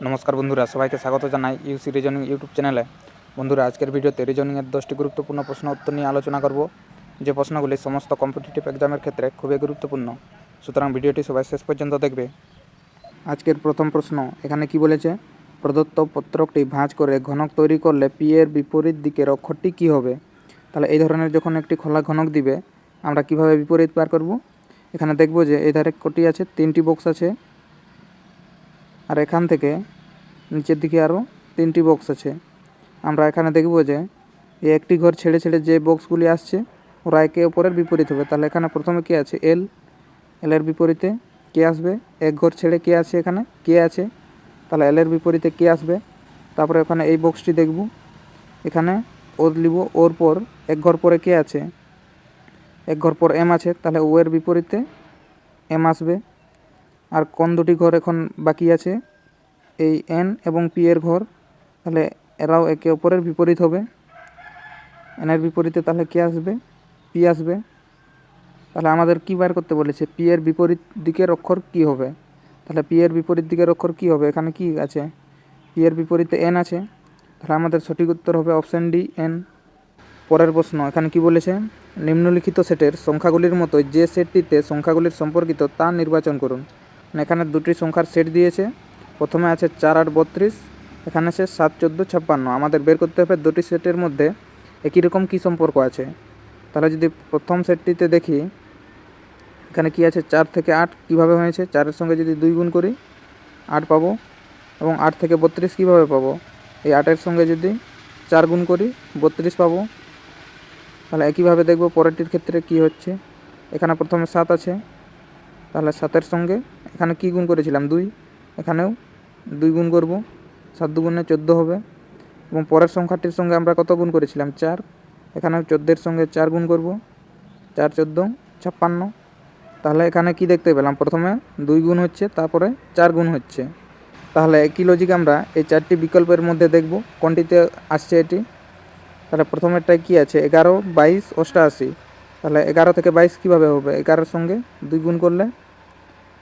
নমস্কার বন্ধুরা, সবাইকে স্বাগত জানাই ইউসি রিজনিং ইউটিউব চ্যানেলে। বন্ধুরা, আজকের ভিডিওতে রিজনিংয়ের 10টি গুরুত্বপূর্ণ প্রশ্ন উত্তর নিয়ে আলোচনা করব, যে প্রশ্নগুলি সমস্ত কম্পিটিটিভ এক্সামের ক্ষেত্রে খুবই গুরুত্বপূর্ণ। সুতরাং ভিডিওটি সবাই শেষ পর্যন্ত দেখবে। আজকের প্রথম প্রশ্ন এখানে কি বলেছে, প্রদত্ত পত্রকটি ভাঁজ করে ঘনক তৈরি করলে পি এর বিপরীত দিকের অক্ষরটি কী হবে। তাহলে এই ধরনের যখন একটি খোলা ঘনক দিবে, আমরা কিভাবে বিপরীত বার করব। এখানে দেখব যে এই ধারে কটি আছে, 3টি বক্স আছে, আর এখান থেকে নিচের দিকে আরও 3টি বক্স আছে। আমরা এখানে দেখব যে এই একটি ঘর ছেড়ে ছেড়ে যে বক্সগুলি আসছে ওরা একে অপরের বিপরীত হবে। তাহলে এখানে প্রথমে কে আছে, এল এর বিপরীতে কে আসবে, এক ঘর ছেড়ে কে আছে, এখানে কে আছে, তাহলে এল এর বিপরীতে কে আসবে। তারপরে ওখানে এই বক্সটি দেখব, এখানে ওর লিব, ওর পর এক ঘর পরে কে আছে, এক ঘর পর এম আছে, তাহলে ও এর বিপরীতে এম আসবে। আর কোন দুটি ঘর এখন বাকি আছে, এই এন এবং পি এর ঘর, তাহলে এরাও একে অপরের বিপরীত হবে। এনের বিপরীতে তাহলে কে আসবে, পি আসবে। তাহলে আমাদের কী বার করতে বলেছে, পি এর বিপরীত দিকের অক্ষর কি হবে। তাহলে পি এর বিপরীত দিকের অক্ষর কি হবে, এখানে কি আছে, পি এর বিপরীতে এন আছে। তাহলে আমাদের সঠিক উত্তর হবে অপশান ডি, এন। পরের প্রশ্ন এখানে কি বলেছে, নিম্নলিখিত সেটের সংখ্যাগুলির মতো যে সেটটিতে সংখ্যাগুলির সম্পর্কিত তা নির্বাচন করুন। এখানে দুটি সংখ্যার সেট দিয়েছে, প্রথমে আছে 4, 8, 32, এখানে আছে 7, 14, 56। আমাদের বের করতে হবে দুটি সেটের মধ্যে একই রকম কী সম্পর্ক আছে। তাহলে যদি প্রথম সেটটিতে দেখি, এখানে কি আছে, 4 থেকে 8 কীভাবে হয়েছে, 4-এর সঙ্গে যদি 2 গুণ করি 8 পাবো, এবং 8 থেকে 32 কীভাবে পাবো, এই 8-এর সঙ্গে যদি 4 গুণ করি 32 পাবো। তাহলে একইভাবে দেখব পরেরটির ক্ষেত্রে কি হচ্ছে, এখানে প্রথমে 7 আছে, তাহলে 7-এর সঙ্গে এখানে কি গুণ করেছিলাম, 2, এখানেও 2 গুণ করব, 7 দুগুণে 14 হবে। এবং পরের সংখ্যাটির সঙ্গে আমরা কত গুণ করেছিলাম, 4, এখানেও 14-এর সঙ্গে 4 গুণ করব, 4, 14, 56। তাহলে এখানে কি দেখতে পেলাম, প্রথমে 2 গুণ হচ্ছে, তারপরে 4 গুণ হচ্ছে। তাহলে একই লজিক আমরা এই 4টি বিকল্পের মধ্যে দেখব কোনটিতে আসছে এটি। তাহলে প্রথমেরটায় কি আছে, 11, 22, 88। তাহলে 11 থেকে 22 কীভাবে হবে, 11-এর সঙ্গে 2 গুণ করলে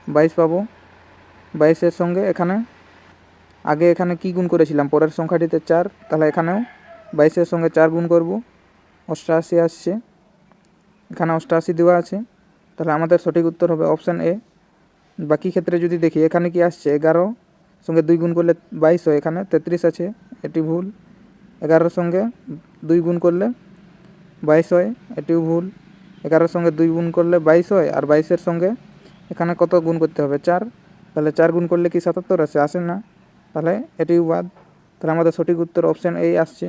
22 পাবো। 22-এর সঙ্গে এখানে আগে এখানে কি গুণ করেছিলাম, পরের সংখ্যাটিতে 4, তাহলে এখানেও 22-এর সঙ্গে 4 গুণ করব, 88 আসছে, এখানে 88 দেওয়া আছে। তাহলে আমাদের সঠিক উত্তর হবে অপশান এ। বাকি ক্ষেত্রে যদি দেখি, এখানে কি আসছে, 11 সঙ্গে 2 গুণ করলে 22 হয়, এখানে 33 আছে, এটি ভুল। 11-এর সঙ্গে 2 গুণ করলে 22 হয়, এটিও ভুল। 11-এর সঙ্গে 2 গুণ করলে 22 হয়, আর 22-এর সঙ্গে এখানে কত গুণ করতে হবে, 4। তাহলে 4 গুণ করলে কি 77 আসে না, তাহলে এটিও বাদ। তাহলে আমাদের সঠিক উত্তর অপশান এই আসছে।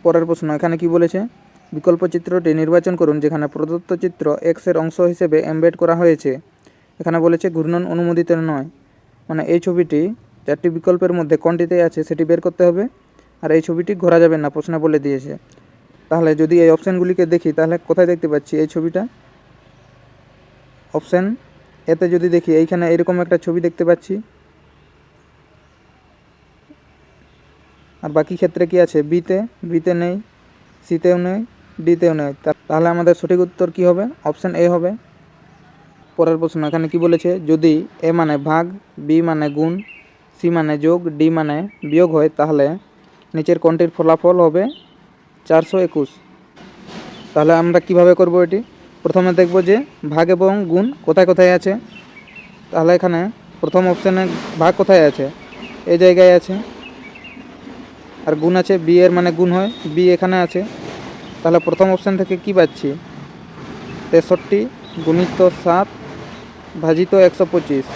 পরের প্রশ্ন এখানে কি বলেছে, বিকল্প চিত্রটি নির্বাচন করুন যেখানে প্রদত্ত চিত্র এক্সের অংশ হিসেবে এমবেড করা হয়েছে। এখানে বলেছে ঘূর্ণন অনুমোদিত নয়, মানে এই ছবিটি 4টি বিকল্পের মধ্যে কোনটিতে আছে সেটি বের করতে হবে, আর এই ছবিটি ঘোরা যাবে না, প্রশ্নে বলে দিয়েছে। তাহলে যদি এই অপশানগুলিকে দেখি, তাহলে কোথায় দেখতে পাচ্ছি এই ছবিটা, অপশান এতে যদি দেখি, এইখানে এরকম একটা ছবি দেখতে পাচ্ছি। আর বাকি ক্ষেত্রে কি আছে, বিতে নেই, সিতেও নেই, ডিতেও নেই। তাহলে আমাদের সঠিক উত্তর কি হবে, অপশান এ হবে। পরের প্রশ্ন এখানে কি বলেছে, যদি এ মানে ভাগ, বি মানে গুণ, সি মানে যোগ, ডি মানে বিয়োগ হয়, তাহলে নিচের কোনটির ফলাফল হবে 421। তাহলে আমরা কিভাবে করব এটি, প্রথমে দেখব যে ভাগ এবং গুণ কোথায় কোথায় আছে। তাহলে এখানে প্রথম অপশানে ভাগ কোথায় আছে, এই জায়গায় আছে, আর গুণ আছে, বি এর মানে গুণ হয়, বি এখানে আছে। তাহলে প্রথম অপশান থেকে কি পাচ্ছি, 63 গুণিত 7 ভাজিত 125।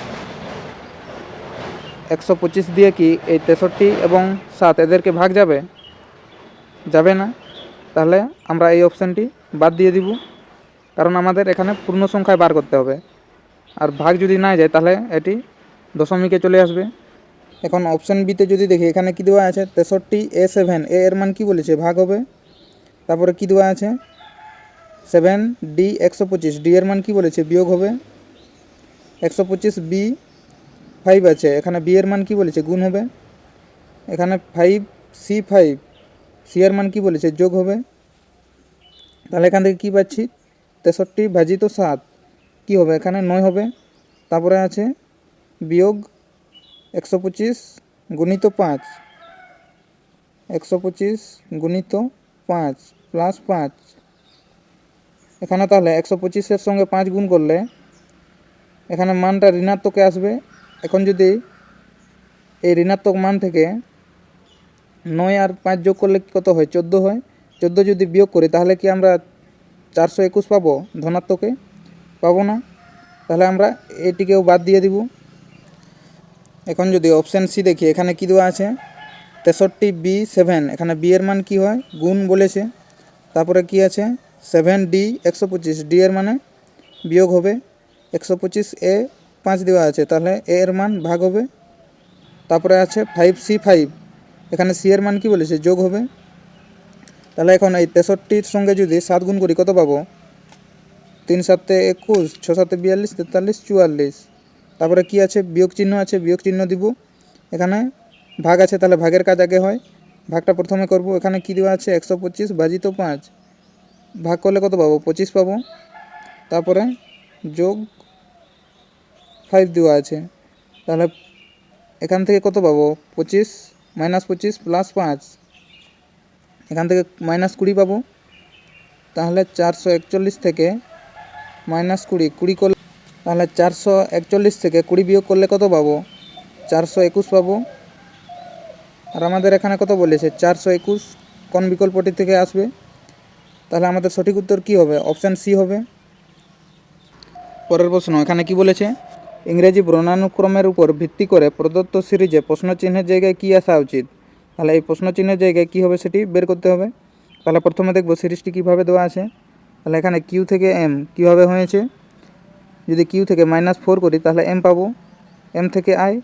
125 দিয়ে কি এই 63 এবং 7 এদেরকে ভাগ যাবে, যাবে না। তাহলে আমরা এই অপশানটি বাদ দিয়ে দিব, কারণ আমাদের এখানে পূর্ণ সংখ্যায় বার করতে হবে, আর ভাগ যদি না যায় তাহলে এটি দশমিকে চলে আসবে। এখন অপশান বিতে যদি দেখি, এখানে কী দেওয়া আছে, 63 A7, এর মান কি বলেছে, ভাগ হবে। তারপরে কি দেওয়া আছে, 7 ডি 125, ডি এর মান কি বলেছে, বিয়োগ হবে। 125 বি 5 আছে, এখানে বি এর মান কি বলেছে, গুণ হবে। এখানে 5 সি 5, সি এর মান কি বলেছে, যোগ হবে। তাহলে এখান থেকে কী পাচ্ছি, 63 ভাজিত 7 কী হবে, এখানে 9 হবে। তারপরে আছে বিয়োগ 125 গুণিত 5, 125 গুণিত 5 প্লাস 5। এখানে তাহলে 125-এর সঙ্গে 5 গুণ করলে এখানে মানটা ঋণাত্মকে আসবে। এখন যদি এই ঋণাত্মক মান থেকে 9 আর 5 যোগ করলে কত হয়? 14 হয়। 14 যদি বিয়োগ করি তাহলে কি আমরা 421 পাবো? ধনাত্মকে পাবো না। তাহলে আমরা এটিকেও বাদ দিয়ে দিব। এখন যদি অপশান সি দেখি, এখানে কি দেওয়া আছে? 63B7। এখানে বি এর মান কি হয়? গুণ বলেছে। তারপরে কি আছে? 7D 125, ডি এর মানে বিয়োগ হবে। 125 5 দেওয়া আছে, তাহলে এ এর মান ভাগ হবে। তারপরে আছে 5C5, এখানে সি এর মান কি বলেছে? যোগ হবে। তাহলে এখন এই 63-র সঙ্গে যদি 7 গুণ করি কত পাবো? 3 7 21, 6 7 42, 43 44। তারপরে কি আছে? বিয়োগ চিহ্ন আছে, বিয়োগ চিহ্ন দিব। এখানে ভাগ আছে, তাহলে ভাগের কাজ আগে হয়, ভাগটা প্রথমে করব। এখানে কি দেওয়া আছে? 125 ভাজিত 5, ভাগ করলে কত পাবো? 25 পাবো। তারপরে যোগ 5 দেওয়া আছে, তাহলে এখান থেকে কত পাবো? 25 মাইনাস 25 প্লাস 5, এখান থেকে মাইনাস 20 পাবো। তাহলে 441 থেকে মাইনাস 20, 20 করলে তাহলে 441 থেকে 20 বিয়োগ করলে কত পাবো? 421 পাবো। আর আমাদের এখানে কত বলেছে? 421 কোন বিকল্পটি থেকে আসবে? তাহলে আমাদের সঠিক উত্তর কি হবে? অপশান সি হবে। পরের প্রশ্ন, এখানে কি বলেছে? ইংরেজি বর্ণানুক্রমের উপর ভিত্তি করে প্রদত্ত সিরিজে প্রশ্নচিহ্নের জায়গায় কি আসা উচিত? তাহলে এই প্রশ্নচিহ্নের জায়গায় কি হবে সেটি বের করতে হবে। তাহলে প্রথমে দেখব সিরিজটি কীভাবে দেওয়া আছে। তাহলে এখানে কিউ থেকে এম কীভাবে হয়েছে? যদি কিউ থেকে -4 করি তাহলে এম পাবো, এম থেকে আই,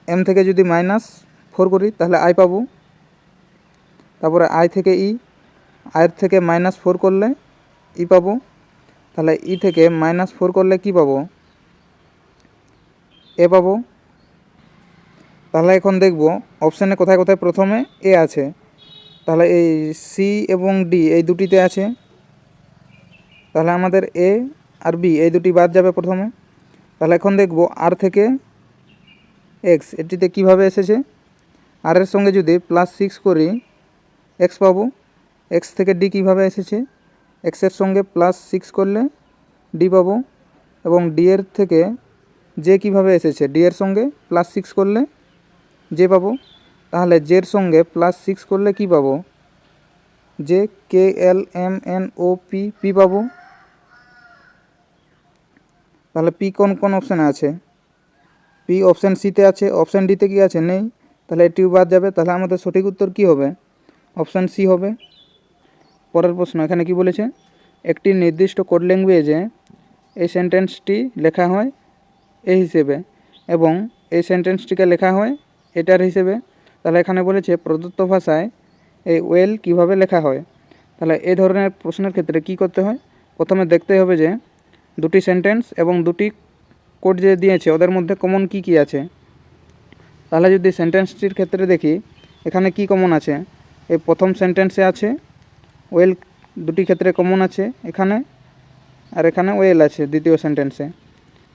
এম থেকে যদি -4 করি তাহলে আই পাবো। তারপরে আই থেকে ই, আয়ের থেকে -4 করলে ই পাবো। তাহলে ই থেকে -4 করলে কি পাবো? এ পাবো। তাহলে এখন দেখব অপশানে কোথায় কোথায় প্রথমে এ আছে। তাহলে এই সি এবং ডি এই দুটিতে আছে। তাহলে আমাদের এ আর বি এই দুটি বাদ যাবে প্রথমে। তাহলে এখন দেখব আর থেকে এক্স এটিতে কিভাবে এসেছে। আর এর সঙ্গে যদি +6 করি এক্স পাবো। এক্স থেকে ডি কীভাবে এসেছে? এক্সের সঙ্গে +6 করলে ডি পাবো। এবং ডি এর থেকে জে কীভাবে এসেছে? ডি এর সঙ্গে +6 করলে জে পাবো। তাহলে জের সঙ্গে +6 করলে কি পাবো? J, K L M N O P, P পাবো। তাহলে পি কোন কোন অপশানে আছে? পি অপশান সিতে আছে, অপশান ডিতে কি আছে? নেই। তাহলে এটিও বাদ যাবে। তাহলে আমাদের সঠিক উত্তর কি হবে? অপশান সি হবে। পরের প্রশ্ন, এখানে কি বলেছে? একটি নির্দিষ্ট কোড ল্যাঙ্গুয়েজে এই সেন্টেন্সটি লেখা হয় এই হিসেবে এবং এই সেন্টেন্সটিকে লেখা হয় এটার হিসেবে। তাহলে এখানে বলেছে প্রদত্ত ভাষায় এই ওয়েল কিভাবে লেখা হয়। তাহলে এই ধরনের প্রশ্নের ক্ষেত্রে কি করতে হয়? প্রথমে দেখতে হবে যে দুটি সেন্টেন্স এবং দুটি কোড যে দিয়েছে ওদের মধ্যে কমন কি কি আছে। তাহলে যদি সেন্টেন্সটির ক্ষেত্রে দেখি এখানে কি কমন আছে? এই প্রথম সেন্টেন্সে আছে ওয়েল, দুটি ক্ষেত্রে কমন আছে এখানে, আর এখানে ওয়েল আছে দ্বিতীয় সেন্টেন্সে।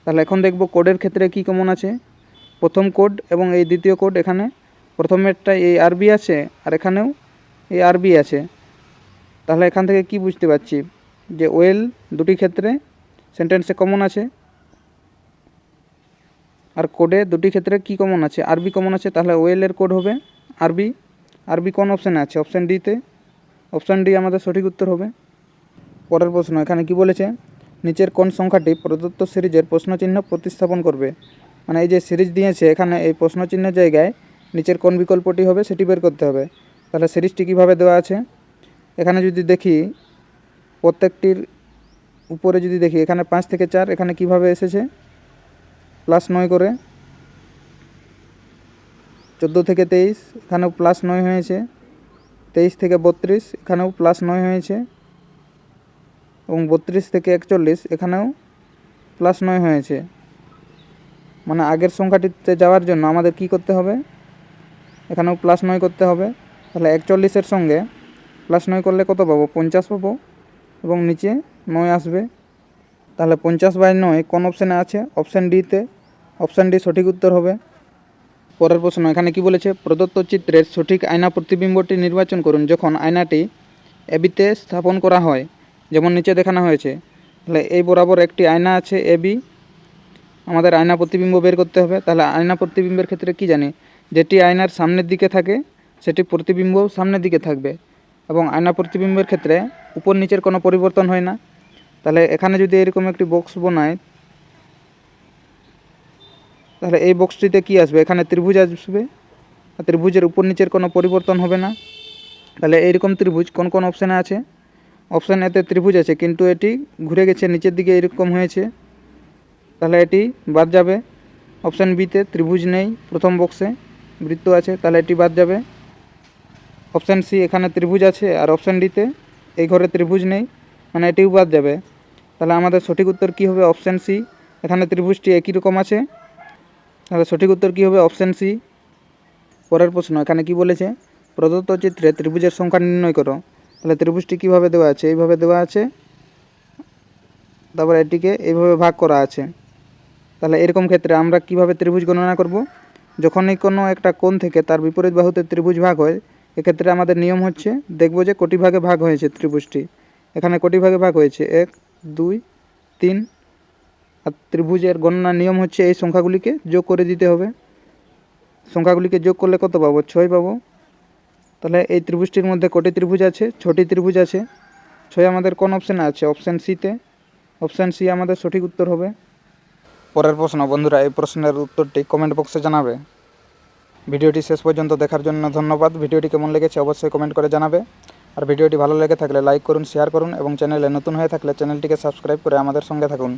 তাহলে এখন দেখব কোডের ক্ষেত্রে কি কমন আছে। প্রথম কোড এবং এই দ্বিতীয় কোড, এখানে প্রথমেরটা এই আরবি আছে আর এখানেও এই আরবি আছে। তাহলে এখান থেকে কি বুঝতে পারছি যে ওয়েল দুটি ক্ষেত্রে সেন্টেন্সে কমন আছে আর কোডে দুটি ক্ষেত্রে কি কমন আছে? আরবি কমন আছে। তাহলে ওয়েলের কোড হবে আরবি। আরবি কোন অপশানে আছে? অপশান ডিতে। অপশান ডি আমাদের সঠিক উত্তর হবে। পরের প্রশ্ন, এখানে কি বলেছে? নিচের কোন সংখ্যাটি প্রদত্ত সিরিজের প্রশ্নচিহ্ন প্রতিস্থাপন করবে? মানে এই যে সিরিজ দিয়েছে এখানে এই প্রশ্নচিহ্নের জায়গায় নিচের কোন বিকল্পটি হবে সেটি বের করতে হবে। তাহলে সিরিজটি কীভাবে দেওয়া আছে? এখানে যদি দেখি প্রত্যেকটির উপরে যদি দেখি এখানে 5 থেকে 4, এখানে কিভাবে এসেছে? +9 করে। 14 থেকে 23, এখানেও +9 হয়েছে। 23 থেকে 32, এখানেও +9 হয়েছে। এবং 32 থেকে 41, এখানেও +9 হয়েছে। মানে আগের সংখ্যাটিতে যাওয়ার জন্য আমাদের কি করতে হবে? এখানেও +9 করতে হবে। তাহলে 41-এর সঙ্গে +9 করলে কত পাবো? 50 পাবো এবং নিচে 9 আসবে। তাহলে 50/9 কোন অপশানে আছে? অপশান ডিতে। অপশান ডি সঠিক উত্তর হবে। পরের প্রশ্ন এখানে কি বলেছে, প্রদত্ত চিত্রের সঠিক আয়না প্রতিবিম্বটি নির্বাচন করুন যখন আয়নাটি এবিতে স্থাপন করা হয়, যেমন নিচে দেখানো হয়েছে। তাহলে এই বরাবর একটি আয়না আছে এবি, আমাদের আয়না প্রতিবিম্ব বের করতে হবে। তাহলে আয়না প্রতিবিম্বের ক্ষেত্রে কি জানি, যেটি আয়নার সামনের দিকে থাকে সেটি প্রতিবিম্ব সামনের দিকে থাকবে, এবং আয়না প্রতিবিম্বের ক্ষেত্রে উপর নিচের কোনো পরিবর্তন হয় না। তাহলে এখানে যদি এরকম একটি বক্স বানায়, তাহলে এই বক্সটিতে কি আসবে, এখানে ত্রিভুজ আসবে, আর ত্রিভুজের উপর নিচের কোনো পরিবর্তন হবে না। তাহলে এইরকম ত্রিভুজ কোন কোন অপশানে আছে? অপশান এতে ত্রিভুজ আছে, কিন্তু এটি ঘুরে গেছে নিচের দিকে, এরকম হয়েছে, তাহলে এটি বাদ যাবে। অপশান বিতে ত্রিভুজ নেই, প্রথম বক্সে বৃত্ত আছে, তাহলে এটি বাদ যাবে। অপশান সি এখানে ত্রিভুজ আছে, আর অপশান ডিতে এই ঘরে ত্রিভুজ নেই, মানে এটিও বাদ যাবে। তাহলে আমাদের সঠিক উত্তর কী হবে? অপশান সি, এখানে ত্রিভুজটি একই রকম আছে। তাহলে সঠিক উত্তর কী হবে? Option C. পরের প্রশ্ন এখানে কি বলেছে, প্রদত্ত চিত্রে ত্রিভুজের সংখ্যা নির্ণয় করো। তাহলে ত্রিভুজটি কীভাবে দেওয়া আছে? এইভাবে দেওয়া আছে, তারপর এটিকে এইভাবে ভাগ করা আছে। তাহলে এরকম ক্ষেত্রে আমরা কিভাবে ত্রিভুজ গণনা করব? যখনই কোনো একটা কোণ থেকে তার বিপরীত বাহুতে ত্রিভুজ ভাগ হয়, এক্ষেত্রে আমাদের নিয়ম হচ্ছে, দেখব যে কোটি ভাগে ভাগ হয়েছে ত্রিভুজটি। এখানে কোটি ভাগে ভাগ হয়েছে 1, 2, 3, আর ত্রিভুজের গণনার নিয়ম হচ্ছে এই সংখ্যাগুলিকে যোগ করে দিতে হবে। সংখ্যাগুলিকে যোগ করলে কত পাবো? 6 পাবো। তাহলে এই ত্রিভুজটির মধ্যে কোটি ত্রিভুজ আছে? 6টি ত্রিভুজ আছে। 6 আমাদের কোন অপশানে আছে? অপশান সিতে। অপশান সি আমাদের সঠিক উত্তর হবে। পরের প্রশ্ন বন্ধুরা, এই প্রশ্নের উত্তরটি কমেন্ট বক্সে জানাবে। ভিডিওটি শেষ পর্যন্ত দেখার জন্য ধন্যবাদ। ভিডিওটি কেমন লেগেছে অবশ্যই কমেন্ট করে জানাবে। আর ভিডিওটি ভালো লেগে থাকলে লাইক করুন, শেয়ার করুন, এবং চ্যানেলে নতুন হয়ে থাকলে চ্যানেলটিকে সাবস্ক্রাইব করে আমাদের সঙ্গে থাকুন।